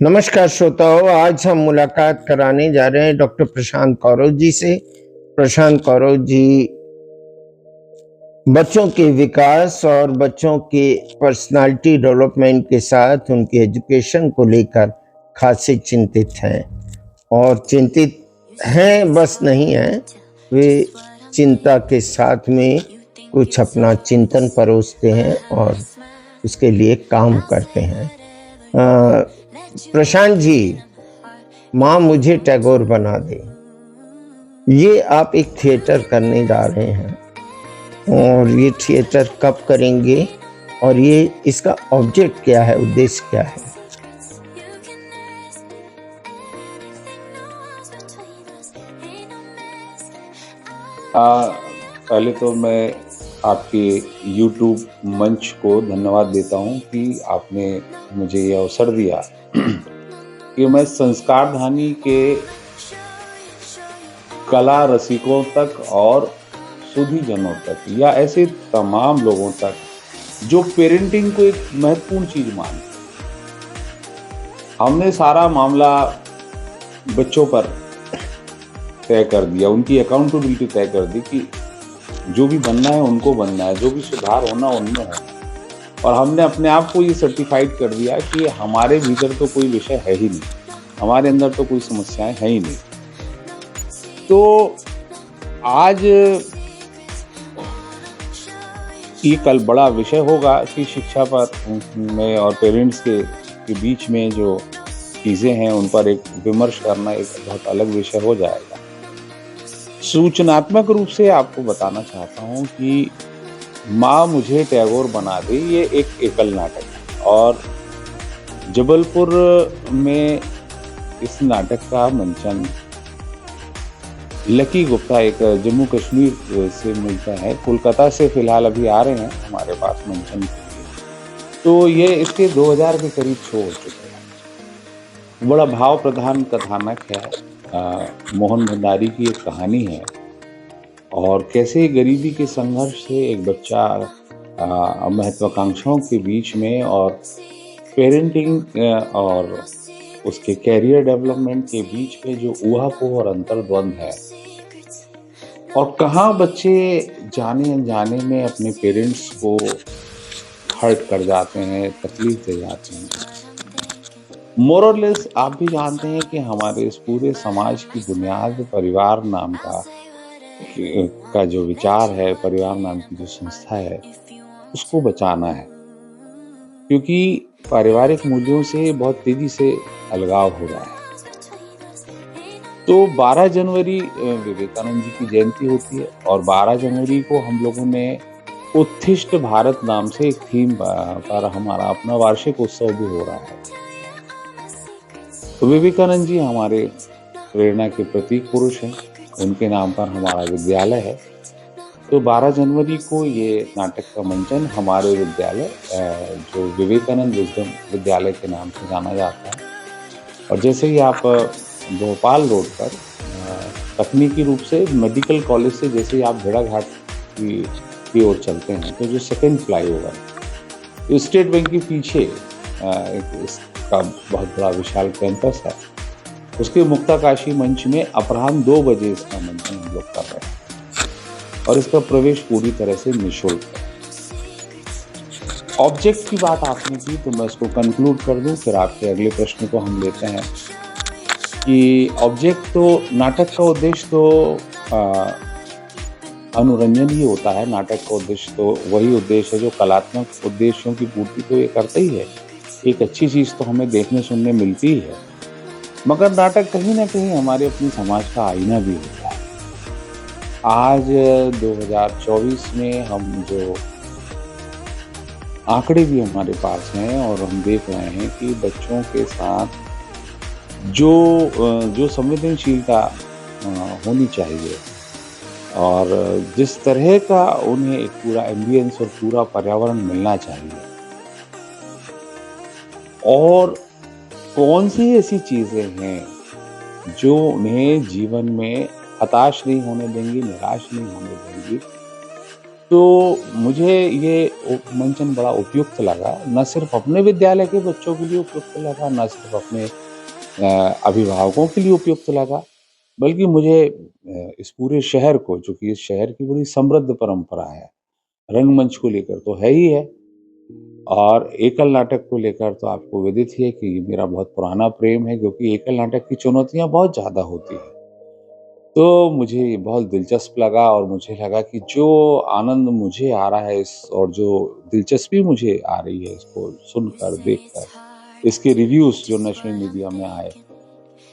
नमस्कार श्रोताओं, आज हम मुलाकात कराने जा रहे हैं डॉक्टर प्रशांत कौरव जी से। प्रशांत कौरव जी बच्चों के विकास और बच्चों के पर्सनालिटी डेवलपमेंट के साथ उनके एजुकेशन को लेकर खासे चिंतित हैं, और चिंतित हैं बस नहीं हैं, वे चिंता के साथ में कुछ अपना चिंतन परोसते हैं और उसके लिए काम करते हैं। प्रशांत जी, माँ मुझे टैगोर बना दे, ये आप एक थिएटर करने जा रहे हैं, और ये थिएटर कब करेंगे और ये इसका ऑब्जेक्ट क्या है, उद्देश्य क्या है? पहले तो मैं आपके YouTube मंच को धन्यवाद देता हूँ कि आपने मुझे यह अवसर दिया कि मैं संस्कारधानी के कला रसिकों तक और सुधीजनों तक या ऐसे तमाम लोगों तक जो पेरेंटिंग को एक महत्वपूर्ण चीज मानते, हमने सारा मामला बच्चों पर तय कर दिया, उनकी अकाउंटेबिलिटी तय कर दी कि जो भी बनना है उनको बनना है, जो भी सुधार होना उनमें है। और हमने अपने आप को ये सर्टिफाइड कर दिया कि हमारे भीतर तो कोई विषय है ही नहीं, हमारे अंदर तो कोई समस्याएं है ही नहीं। तो आज ये कल बड़ा विषय होगा कि शिक्षा पर में और पेरेंट्स के बीच में जो चीज़ें हैं उन पर एक विमर्श करना एक बहुत अलग विषय हो जाएगा। सूचनात्मक रूप से आपको बताना चाहता हूँ कि माँ मुझे टैगोर बना दे ये एक एकल नाटक है, और जबलपुर में इस नाटक का मंचन लकी गुप्ता एक जम्मू कश्मीर से मिलता है, कोलकाता से फिलहाल अभी आ रहे हैं हमारे पास मंचन के लिए। तो ये इसके 2000 के करीब शो हो चुके हैं। बड़ा भाव प्रधान कथानक है, मोहन भंडारी की एक कहानी है, और कैसे गरीबी के संघर्ष से एक बच्चा महत्वाकांक्षाओं के बीच में और पेरेंटिंग और उसके कैरियर डेवलपमेंट के बीच में जो ऊहापोह और अंतर्द्वंद है, और कहाँ बच्चे जाने अनजाने में अपने पेरेंट्स को हर्ट कर जाते हैं, तकलीफ दे जाते हैं। मोर और लेस आप भी जानते हैं कि हमारे इस पूरे समाज की बुनियाद परिवार नाम का जो विचार है, परिवार नाम की जो संस्था है, उसको बचाना है, क्योंकि पारिवारिक मूल्यों से बहुत तेजी से अलगाव हो रहा है। तो 12 जनवरी विवेकानंद जी की जयंती होती है, और 12 जनवरी को हम लोगों ने उत्थिष्ट भारत नाम से एक थीम पर हमारा अपना वार्षिक उत्सव भी हो रहा है। तो विवेकानंद जी हमारे प्रेरणा के प्रतीक पुरुष हैं, उनके नाम पर हमारा विद्यालय है। तो 12 जनवरी को ये नाटक का मंचन हमारे विद्यालय जो विवेकानंद विजडम विद्यालय के नाम से जाना जाता है, और जैसे ही आप भोपाल रोड पर तकनीकी रूप से मेडिकल कॉलेज से जैसे ही आप भेड़ाघाट की ओर चलते हैं, तो जो सेकेंड फ्लाईओवर तो स्टेट बैंक के पीछे एक इसका बहुत बड़ा विशाल कैंपस है, उसके मुक्ताकाशी मंच में अपराह्न 2 बजे इसका मंचन हम लोग कर रहे हैं, और इसका प्रवेश पूरी तरह से निःशुल्क है। ऑब्जेक्ट की बात आपने की, तो मैं इसको कंक्लूड कर दूं, फिर आपके अगले प्रश्न को हम लेते हैं कि ऑब्जेक्ट तो नाटक का उद्देश्य तो अनुरंजन ही होता है। नाटक का उद्देश्य तो वही उद्देश्य है जो कलात्मक उद्देश्यों की पूर्ति तो ये करता ही है। एक अच्छी चीज़ तो हमें देखने सुनने मिलती ही है, मगर नाटक कहीं ना कहीं हमारे अपने समाज का आईना भी होता है। आज 2024 में हम जो आंकड़े भी हमारे पास हैं, और हम देख रहे हैं कि बच्चों के साथ जो संवेदनशीलता होनी चाहिए, और जिस तरह का उन्हें एक पूरा एम्बियंस और पूरा पर्यावरण मिलना चाहिए, और कौन सी ऐसी चीज़ें हैं जो उन्हें जीवन में हताश नहीं होने देंगी, निराश नहीं होने देंगी, तो मुझे ये मंचन बड़ा उपयुक्त लगा, न सिर्फ़ अपने विद्यालय के बच्चों के लिए उपयुक्त लगा, न सिर्फ़ अपने अभिभावकों के लिए उपयुक्त लगा, बल्कि मुझे इस पूरे शहर को, चूँकि इस शहर की बड़ी समृद्ध परंपरा है, रंगमंच को लेकर तो है ही है, और एकल नाटक को लेकर तो आपको विदित ही है कि ये मेरा बहुत पुराना प्रेम है, क्योंकि एकल नाटक की चुनौतियाँ बहुत ज़्यादा होती हैं। तो मुझे ये बहुत दिलचस्प लगा, और मुझे लगा कि जो आनंद मुझे आ रहा है इस, और जो दिलचस्पी मुझे आ रही है इसको सुनकर, देखकर, इसके रिव्यूज़ जो नेशनल मीडिया में आए,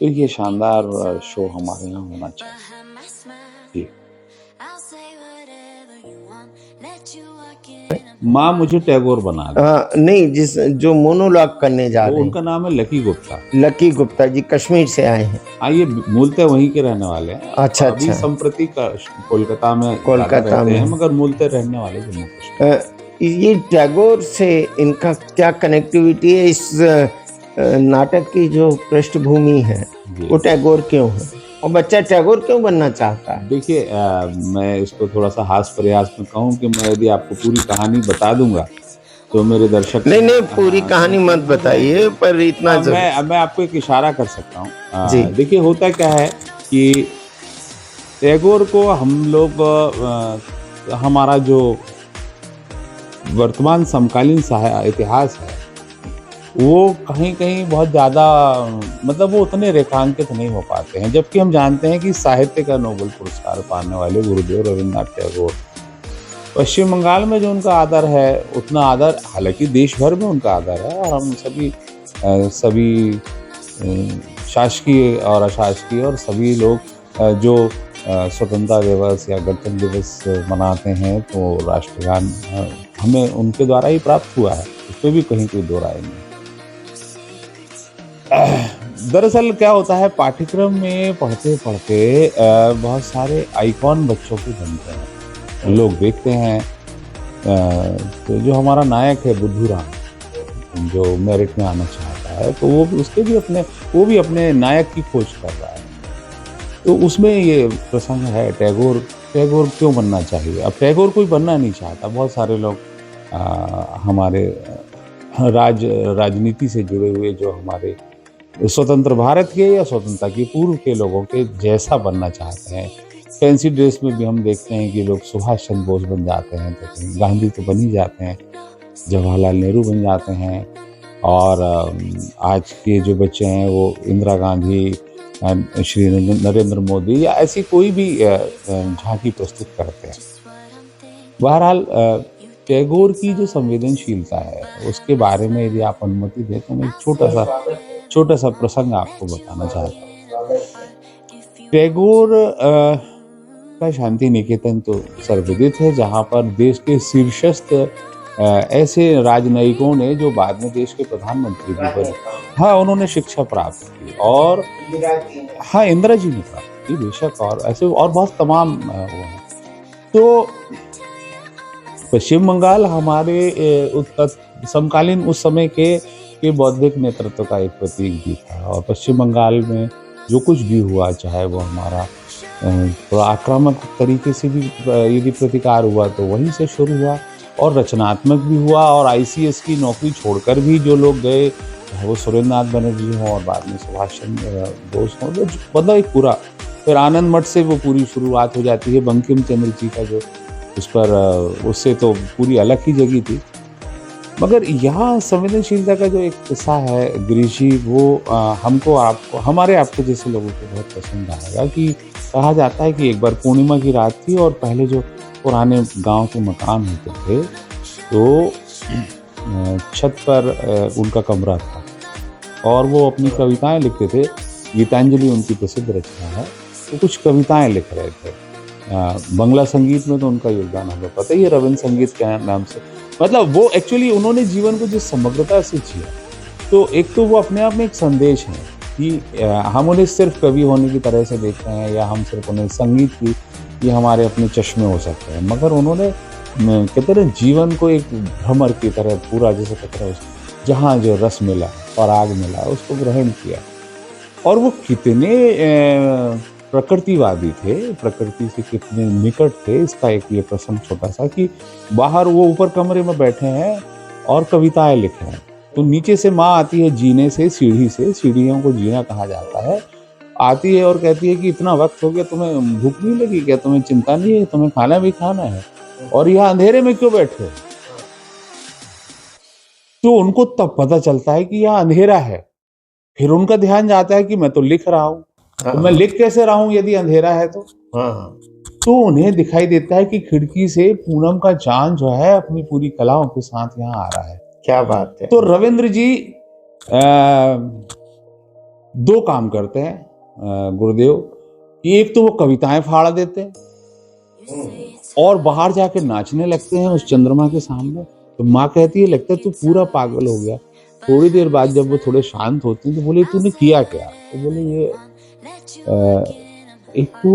तो ये शानदार शो हमारे यहाँ होना चाहिए। जी। माँ मुझे टैगोर बना दे। नहीं, जिस जो मोनोलॉग करने जा वो रहे उनका नाम है लकी गुप्ता। हैं, लकी गुप्ता जी कश्मीर से आए हैं। ये मूलतः वहीं के रहने वाले हैं। अच्छा, अभी अच्छा। संप्रति कोलकाता में ज़्यादा कोलकाता रहते हैं, में। मगर मूलतः रहने वाले जम्मू कश्मीर। ये टैगोर से इनका क्या कनेक्टिविटी है? इस नाटक की जो पृष्ठभूमि है जी। वो टैगोर क्यों है, और बच्चा टैगोर क्यों बनना चाहता है? देखिए, मैं इसको थोड़ा-सा हास्य प्रयास में कहूँ कि मैं यदि आपको पूरी कहानी बता दूँगा, तो मेरे दर्शक नहीं, नहीं, पूरी हाँ, कहानी तो मत हो बताइए, जाएँगे। पर इतना ज़रूर। मैं आपको एक इशारा कर सकता हूँ। जी। देखिए, होता क्या है कि टैगोर को हम लोग हमारा जो वर्तमान समकालीन इतिहास है, वो कहीं-कहीं बहुत ज़्यादा, मतलब वो उतने रेखांकित नहीं हो पाते हैं। जबकि हम जानते हैं कि साहित्य का नोबेल पुरस्कार पाने वाले गुरुदेव रवींद्रनाथ टैगोर, पश्चिम बंगाल में जो उनका आदर है, उतना आदर हालाँकि देश भर में उनका आदर है, और हम सभी शासकीय और अशासकीय और सभी लोग जो स्वतंत्रता दिवस या गणतंत्र दिवस मनाते हैं, तो राष्ट्रगान हमें उनके द्वारा ही प्राप्त हुआ है, उसमें भी कहीं कोई दो राय नहीं। दरअसल क्या होता है, पाठ्यक्रम में पढ़ते-पढ़ते बहुत सारे आइकॉन बच्चों के बनते हैं। लोग देखते हैं, तो जो हमारा नायक है बुद्धूराम, जो मेरिट में आना चाहता है, तो वो भी अपने नायक की खोज कर रहा है। तो उसमें ये प्रसंग है, टैगोर टैगोर क्यों बनना चाहिए? अब टैगोर कोई बनना नहीं चाहता। बहुत सारे लोग हमारे राजनीति से जुड़े हुए, जो हमारे स्वतंत्र भारत के या स्वतंत्रता के पूर्व के लोगों के जैसा बनना चाहते हैं। फैंसी ड्रेस में भी हम देखते हैं कि लोग सुभाष चंद्र बोस बन जाते हैं, तो कहीं गांधी तो बन ही जाते हैं, जवाहरलाल नेहरू बन जाते हैं, और आज के जो बच्चे हैं वो इंदिरा गांधी, श्री नरेंद्र मोदी या ऐसी कोई भी झांकी प्रस्तुत करते हैं। बहरहाल टैगोर की जो संवेदनशीलता है, उसके बारे में यदि आप अनुमति दें, तो मैं एक छोटा सा प्रसंग आपको बताना चाहता हूँ। टैगोर का शांति निकेतन तो सर्वविदित है, जहाँ पर देश के शीर्षस्थ ऐसे राजनयिकों ने, जो बाद में देश के प्रधानमंत्री भी बने, हाँ, उन्होंने शिक्षा प्राप्त की, और हाँ, इंदिरा जी ने प्राप्त की बेशक, और ऐसे और बहुत तमाम वो हैं। तो पश्चिम बंगाल हमारे समकालीन उस समय के बौद्धिक नेतृत्व का एक प्रतीक भी था, और पश्चिम बंगाल में जो कुछ भी हुआ, चाहे वो हमारा थोड़ा आक्रामक तरीके से भी यदि प्रतिकार हुआ, तो वहीं से शुरू हुआ, और रचनात्मक भी हुआ, और आईसीएस की नौकरी छोड़कर भी जो लोग गए, चाहे वो सुरेंद्र नाथ बनर्जी हों और बाद में सुभाष चंद्र बोस हों, मतलब एक पूरा, फिर आनंद मठ से वो पूरी शुरुआत हो जाती है, बंकिम चंद्र जी का जो उस पर उससे तो पूरी अलग ही जगह थी। मगर यहाँ संवेदनशीलता का जो एक किस्सा है गिरीश जी, वो हमको, आपको, हमारे आपको जैसे लोगों को बहुत पसंद आएगा। कि कहा जाता है कि एक बार पूर्णिमा की रात थी, और पहले जो पुराने गांव के मकान होते थे, तो छत पर उनका कमरा था, और वो अपनी कविताएं लिखते थे। गीतांजलि उनकी प्रसिद्ध रचना है, तो कुछ कविताएं लिख रहे थे। बंगला संगीत में तो उनका योगदान हमें पता ही है, रविंद्र संगीत के नाम से। मतलब वो एक्चुअली उन्होंने जीवन को जिस समग्रता से जिया, तो एक तो वो अपने आप में एक संदेश है कि हम उन्हें सिर्फ कवि होने की तरह से देखते हैं, या हम सिर्फ उन्हें संगीत की, ये हमारे अपने चश्मे हो सकते हैं, मगर उन्होंने कहते हैं जीवन को एक भ्रमर की तरह पूरा, जैसे कहते हैं, जहाँ जो रस मिला, पराग मिला, उसको ग्रहण किया। और वो कितने प्रकृतिवादी थे, प्रकृति से कितने निकट थे, इसका एक ये प्रसंग छोटा-सा कि बाहर वो ऊपर कमरे में बैठे हैं और कविताएँ लिख रहे हैं। तो नीचे से माँ आती है जीने से, सीढ़ी से, सीढ़ियों को जीना कहा जाता है। आती है और कहती है कि इतना वक़्त हो गया, तुम्हें भूख नहीं लगी क्या? तुम्हें चिंता नहीं है? तुम्हें खाना भी खाना है और यहाँ अंधेरे में क्यों बैठे हो? तो उनको तब पता चलता है कि यहाँ अंधेरा है। फिर उनका ध्यान जाता है कि मैं तो लिख रहा हूँ, तो मैं लिख कैसे रहा हूँ यदि अंधेरा है तो? तो उन्हें दिखाई देता है कि खिड़की से पूनम का चाँद जो है अपनी पूरी कलाओं के साथ यहाँ आ रहा है। क्या बात है। तो रविंद्र जी 2 काम करते हैं गुरुदेव, कि एक तो वो कविताएं फाड़ देते हैं और बाहर जाके नाचने लगते हैं उस चंद्रमा के सामने। तो माँ कहती है लगता है तू पूरा पागल हो गया। थोड़ी देर बाद जब वो थोड़े शांत होते हैं तो बोले तूने किया क्या? तो बोले ये एक तो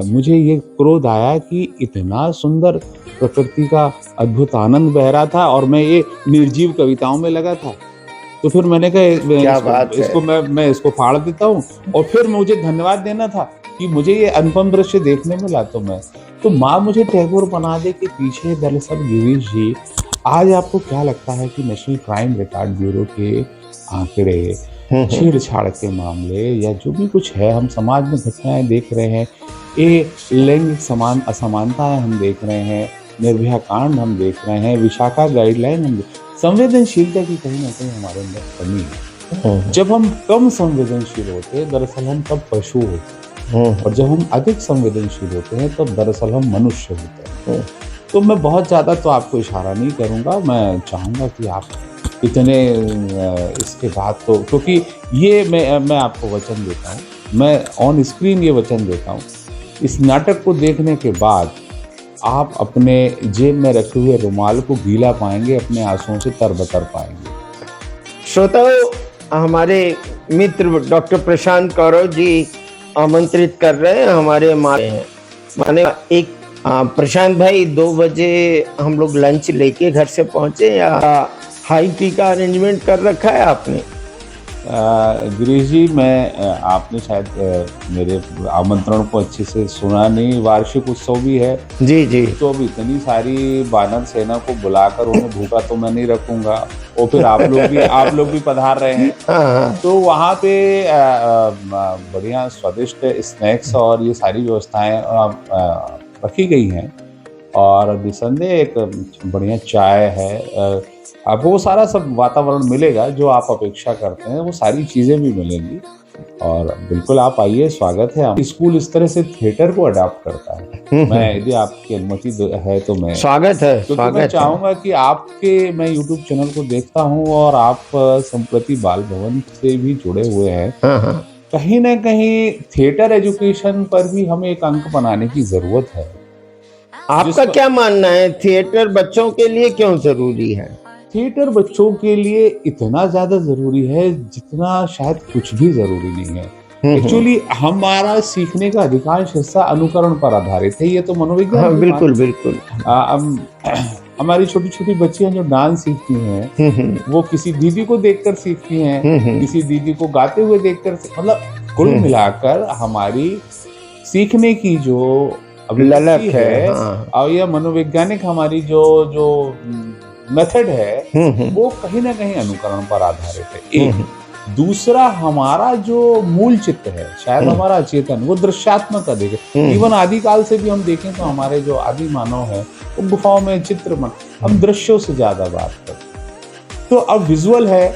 मुझे ये क्रोध आया कि इतना सुंदर प्रकृति का अद्भुत आनंद बह रहा था और मैं ये निर्जीव कविताओं में लगा था। तो फिर मैंने कहा इसको मैं इसको फाड़ देता हूँ और फिर मुझे धन्यवाद देना था कि मुझे ये अनुपम दृश्य देखने मिला। तो माँ मुझे टैगोर बना दे के पीछे दरअसल गिरीश जी, आज आपको क्या लगता है कि नेशनल क्राइम रिकॉर्ड ब्यूरो के आंकड़े, छेड़छाड़ के मामले या जो भी कुछ है, हम समाज में घटनाएं देख रहे हैं, ये लैंगिक असमानताएं हम देख रहे हैं, निर्भया कांड हम देख रहे हैं, विशाखा गाइडलाइन हम संवेदनशीलता की कहीं ना कहीं हमारे अंदर कमी है। जब हम कम संवेदनशील होते हैं दरअसल हम तब पशु होते हैं और जब हम अधिक संवेदनशील होते हैं तब दरअसल हम मनुष्य होते हैं। तो मैं बहुत ज़्यादा तो आपको इशारा नहीं करूँगा, मैं चाहूँगा कि आप इतने इसके बाद तो, क्योंकि ये मैं आपको वचन देता हूँ, मैं ऑन स्क्रीन ये वचन देता हूँ, इस नाटक को देखने के बाद आप अपने जेब में रखे हुए रुमाल को गीला पाएंगे, अपने आंसुओं से तरबतर पाएंगे। श्रोताओं, हमारे मित्र डॉक्टर प्रशांत कौरव जी आमंत्रित कर रहे हैं हमारे माने एक प्रशांत भाई 2 बजे हम लोग लंच लेके घर से पहुंचे या हाई टी का अरेंजमेंट कर रखा है आपने? गिरीश जी, मैं आपने शायद मेरे आमंत्रण को अच्छे से सुना नहीं। वार्षिक उत्सव भी है जी। तो अब इतनी सारी बानर सेना को बुलाकर उन्हें भूखा तो मैं नहीं रखूंगा और फिर आप लोग भी पधार रहे हैं। तो वहाँ पे बढ़िया स्वादिष्ट स्नैक्स और ये सारी व्यवस्थाएं रखी गई हैं और निसंदेह एक बढ़िया चाय है। आपको वो सारा सब वातावरण मिलेगा जो आप अपेक्षा करते हैं, वो सारी चीज़ें भी मिलेंगी और बिल्कुल आप आइए, स्वागत है। स्कूल इस तरह से थिएटर को अडॉप्ट करता है। मैं यदि आपकी अनुमति है तो मैं स्वागत है, क्योंकि मैं चाहूँगा कि मैं यूट्यूब चैनल को देखता हूँ और आप संप्रति बाल भवन से भी जुड़े हुए हैं। कहीं ना कहीं थिएटर एजुकेशन पर भी हमें एक अंक बनाने की जरूरत है। आपका क्या मानना है, थिएटर बच्चों के लिए क्यों जरूरी है? थिएटर बच्चों के लिए इतना ज्यादा जरूरी है जितना शायद कुछ भी जरूरी नहीं है। एक्चुअली हमारा सीखने का अधिकांश हिस्सा अनुकरण पर आधारित है, ये तो मनोविज्ञान। बिल्कुल। हमारी छोटी छोटी बच्चियां जो डांस सीखती हैं वो किसी दीदी को देखकर सीखती हैं, किसी दीदी को गाते हुए देखकर, मतलब कुल मिलाकर हमारी सीखने की जो ललक है और यह मनोवैज्ञानिक हमारी जो मेथड है वो कहीं ना कहीं अनुकरण पर आधारित है। एक दूसरा, हमारा जो मूल चित्त है शायद हमारा अचेतन, वो दृश्यात्मक अधिक है। इवन आदिकाल से भी हम देखें तो हमारे जो आदि मानव है वो गुफाओं में चित्रमन, हम दृश्यों से ज्यादा बात करते। तो अब विजुअल है,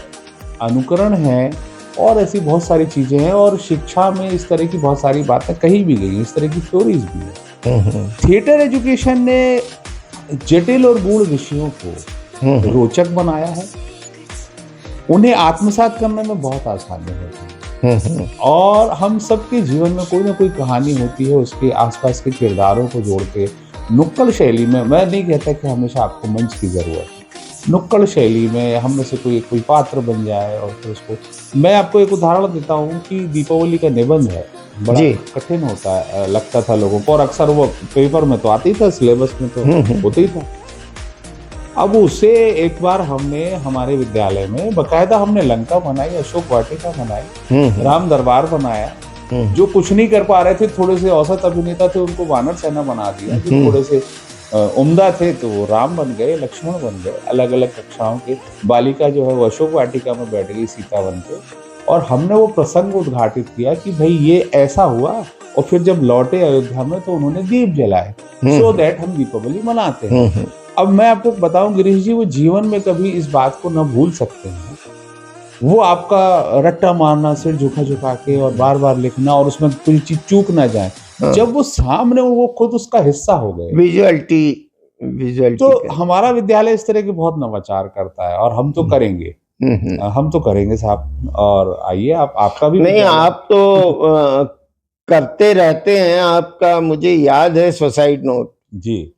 अनुकरण है और ऐसी बहुत सारी चीजें हैं और शिक्षा में इस तरह की बहुत सारी बातें कही भी गई, इस तरह की थ्योरीज भी है। थिएटर एजुकेशन ने जटिल और गूढ़ विषयों को रोचक बनाया है, उन्हें आत्मसात करने में बहुत आसानी होती है और हम सबके जीवन में कोई ना कोई कहानी होती है, उसके आसपास के किरदारों को जोड़ के नुक्कड़ शैली में, मैं नहीं कहता कि हमेशा आपको मंच की जरूरत है, नुक्कड़ शैली में हम में से कोई पात्र बन जाए और फिर उसको। मैं आपको एक उदाहरण देता हूँ कि दीपावली का निबंध है, बड़ा कठिन होता है, लगता था लोगों को और अक्सर वो पेपर में तो आती था, सिलेबस में तो होता ही था। अब उसे एक बार हमने हमारे विद्यालय में बकायदा हमने लंका बनाई, अशोक वाटिका बनाई, राम दरबार बनाया जो कुछ नहीं कर पा रहे थे, थोड़े से औसत अभिनेता थे, उनको वानर सेना बना दिया। जो थोड़े से उम्दा थे तो वो राम बन गए, लक्ष्मण बन गए। अलग-अलग कक्षाओं के बालिका जो है वो अशोक वाटिका में बैठ गई सीता बन के, और हमने वो प्रसंग उद्घाटित किया कि भई ये ऐसा हुआ। और फिर जब लौटे अयोध्या में तो उन्होंने दीप जलाए, सो दैट हम दीपावली मनाते हैं। अब मैं आपको बताऊं गिरीश जी, वो जीवन में कभी इस बात को न भूल सकते हैं। वो आपका रट्टा मारना, सिर झुका-झुका के और बार-बार लिखना, और उसमें कोई चीज़ चूक ना जाए। जब वो सामने, वो खुद उसका हिस्सा हो गए। विजुअलिटी तो हमारा विद्यालय इस तरह के बहुत नवाचार करता है, और हम तो करेंगे। हम तो करेंगे साहब। और आइए, आपका भी नहीं, विद्यालय। आप तो करते रहते हैं। आपका मुझे याद है सुसाइड नोट, जी,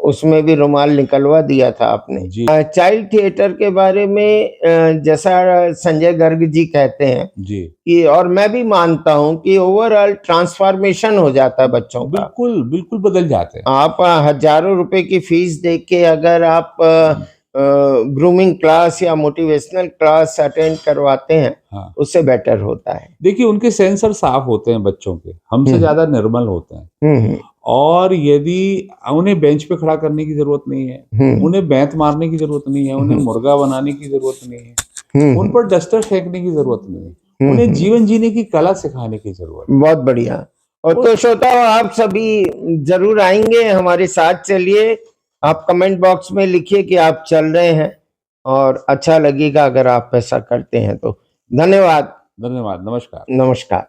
उसमें भी रुमाल निकलवा दिया था आपने। जी, चाइल्ड थिएटर के बारे में जैसा संजय गर्ग जी कहते हैं जी। कि, और मैं भी मानता हूं कि ओवरऑल ट्रांसफॉर्मेशन हो जाता है बच्चों का। बिल्कुल, बिल्कुल बदल जाते हैं। आप हजारों रुपए की फीस दे के अगर आप ग्रूमिंग क्लास या मोटिवेशनल क्लास अटेंड करवाते हैं, हाँ। उससे बेटर होता है। देखिए, उनके सेंसर साफ होते हैं बच्चों के, हमसे ज़्यादा निर्मल होते हैं। हम्म और यदि उन्हें बेंच पे खड़ा करने की ज़रूरत नहीं है, हम्म उन्हें बैंत मारने की ज़रूरत नहीं है, उन्हें मुर्गा बनाने की ज़रूरत नहीं है, उन हम्म पर डस्टर फेंकने की ज़रूरत नहीं है। उन्हें जीवन जीने की कला सिखाने की ज़रूरत है। बहुत बढ़िया। और वो तो श्रोताओ, आप सभी जरूर आएंगे, हमारे साथ चलिए। आप कमेंट बॉक्स में लिखिए कि आप चल रहे हैं, और अच्छा लगेगा अगर आप ऐसा करते हैं तो। धन्यवाद। धन्यवाद, नमस्कार। नमस्कार।